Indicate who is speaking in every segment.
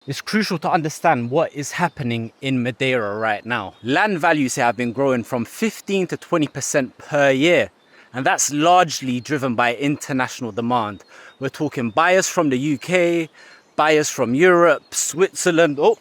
Speaker 1: It's crucial to understand what is happening in Madeira right now. Land values here have been growing from 15 to 20% per year. And that's largely driven by international demand. We're talking buyers from the UK, buyers from Europe, Switzerland. Oh,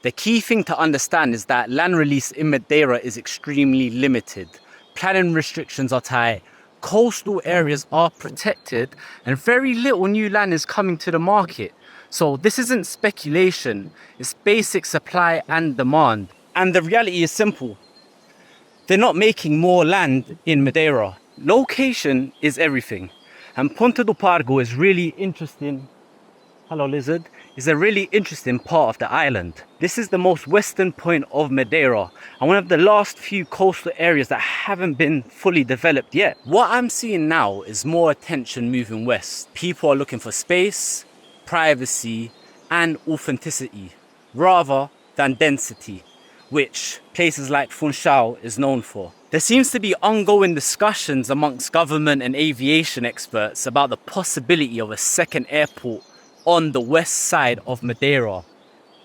Speaker 1: the key thing to understand is that land release in Madeira is extremely limited. Planning restrictions are tight, coastal areas are protected, and very little new land is coming to the market. So this isn't speculation, it's basic supply and demand. And the reality is simple. They're not making more land in Madeira. Location is everything. And Ponta do Pargo is really interesting. Hello, lizard. Is a really interesting part of the island. This is the most western point of Madeira and one of the last few coastal areas that haven't been fully developed yet. What I'm seeing now is more attention moving west. People are looking for space, privacy, and authenticity rather than density, which places like Funchal is known for. There seems to be ongoing discussions amongst government and aviation experts about the possibility of a second airport on the west side of Madeira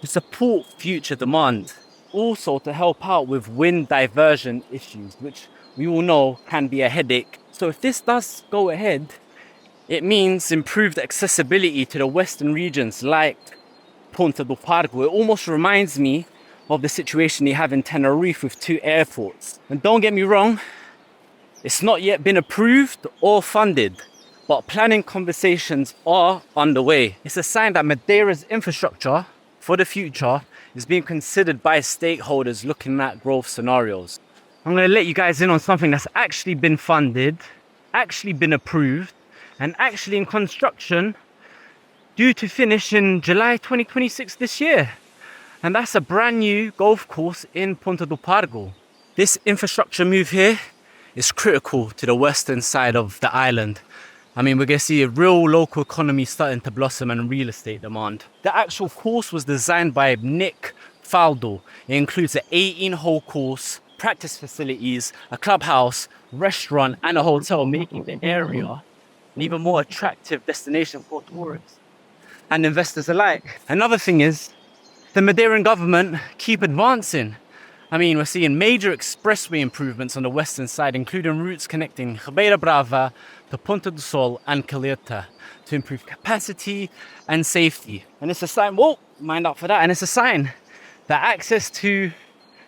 Speaker 1: to support future demand. Also to help out with wind diversion issues, which we all know can be a headache. So if this does go ahead, it means improved accessibility to the western regions like Ponta do Pargo. It almost reminds me of the situation they have in Tenerife with two airports. And don't get me wrong, it's not yet been approved or funded, but planning conversations are underway. It's a sign that Madeira's infrastructure for the future is being considered by stakeholders looking at growth scenarios. I'm going to let you guys in on something that's actually been funded, actually been approved, and actually in construction, due to finish in July 2026 this year. And that's a brand new golf course in Ponta do Pargo. This infrastructure move here is critical to the western side of the island. I mean, we're going to see a real local economy starting to blossom and real estate demand. The actual course was designed by Nick Faldo. It includes an 18-hole course, practice facilities, a clubhouse, restaurant, and a hotel, making the area an even more attractive destination for tourists and investors alike. Another thing is, the Madeiran government keep advancing. I mean, we're seeing major expressway improvements on the western side, including routes connecting Ribeira Brava to Ponta do Sol and Caleta to improve capacity and safety. And it's a sign, whoa, mind up for that. And it's a sign that access to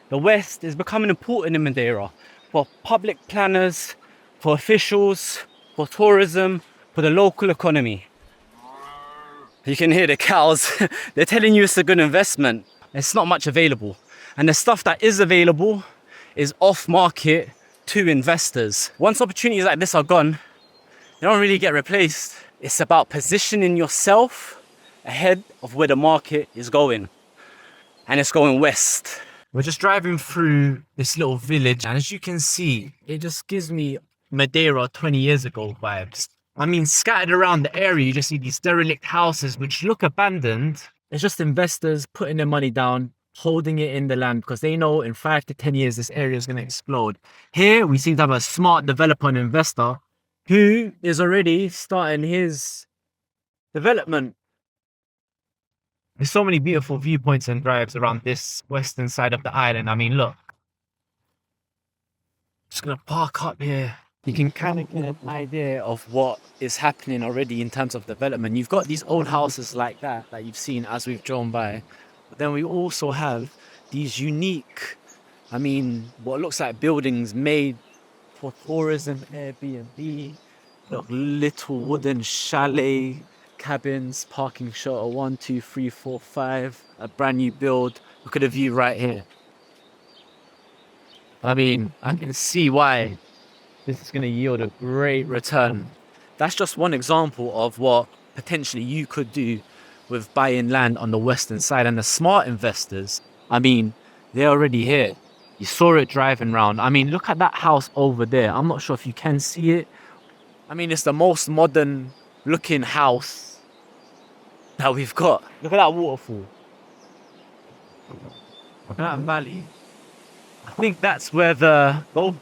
Speaker 1: the west is becoming important in Madeira for public planners, for officials, for tourism, for the local economy. You can hear the cows. They're telling you it's a good investment. It's not much available. And the stuff that is available is off market to investors. Once opportunities like this are gone, they don't really get replaced. It's about positioning yourself ahead of where the market is going. And it's going west. We're just driving through this little village. And as you can see, it just gives me Madeira 20 years ago vibes. I mean, scattered around the area, you just see these derelict houses which look abandoned. It's just investors putting their money down, holding it in the land because they know in 5 to 10 years this area is going to explode. Here we seem to have a smart developer and investor who is already starting his development. There's so many beautiful viewpoints and drives around this western side of the island. I mean, look. Just going to park up here. You can kind of get an idea of what is happening already in terms of development. You've got these old houses like that you've seen as we've drove by. But then we also have these unique, I mean, what looks like buildings made for tourism, Airbnb, little wooden chalet cabins, parking shelter 1, 2, 3, 4, 5, a brand new build. Look at the view right here. I mean, I can see why this is going to yield a great return. That's just one example of what potentially you could do with buying land on the western side. And the smart investors, I mean, they're already here. You saw it driving around. I mean, look at that house over there. I'm not sure if you can see it. I mean, it's the most modern looking house that we've got. Look at that waterfall. Look at that valley. I think that's where the golf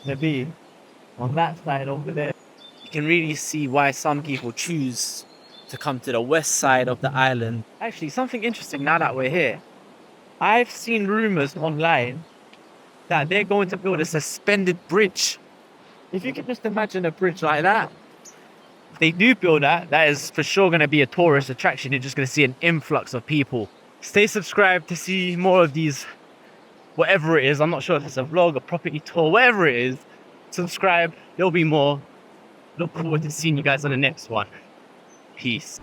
Speaker 1: may be. On that side over there, you can really see why some people choose to come to the west side of the island. Actually, something interesting now that we're here. I've seen rumors online that they're going to build a suspended bridge. If you can just imagine a bridge like that, if they do build that, that is for sure going to be a tourist attraction. You're just going to see an influx of people. Stay subscribed to see more of these, whatever it is. I'm not sure if it's a vlog, a property tour, whatever it is. Subscribe, there'll be more. Look forward to seeing you guys on the next one. Peace.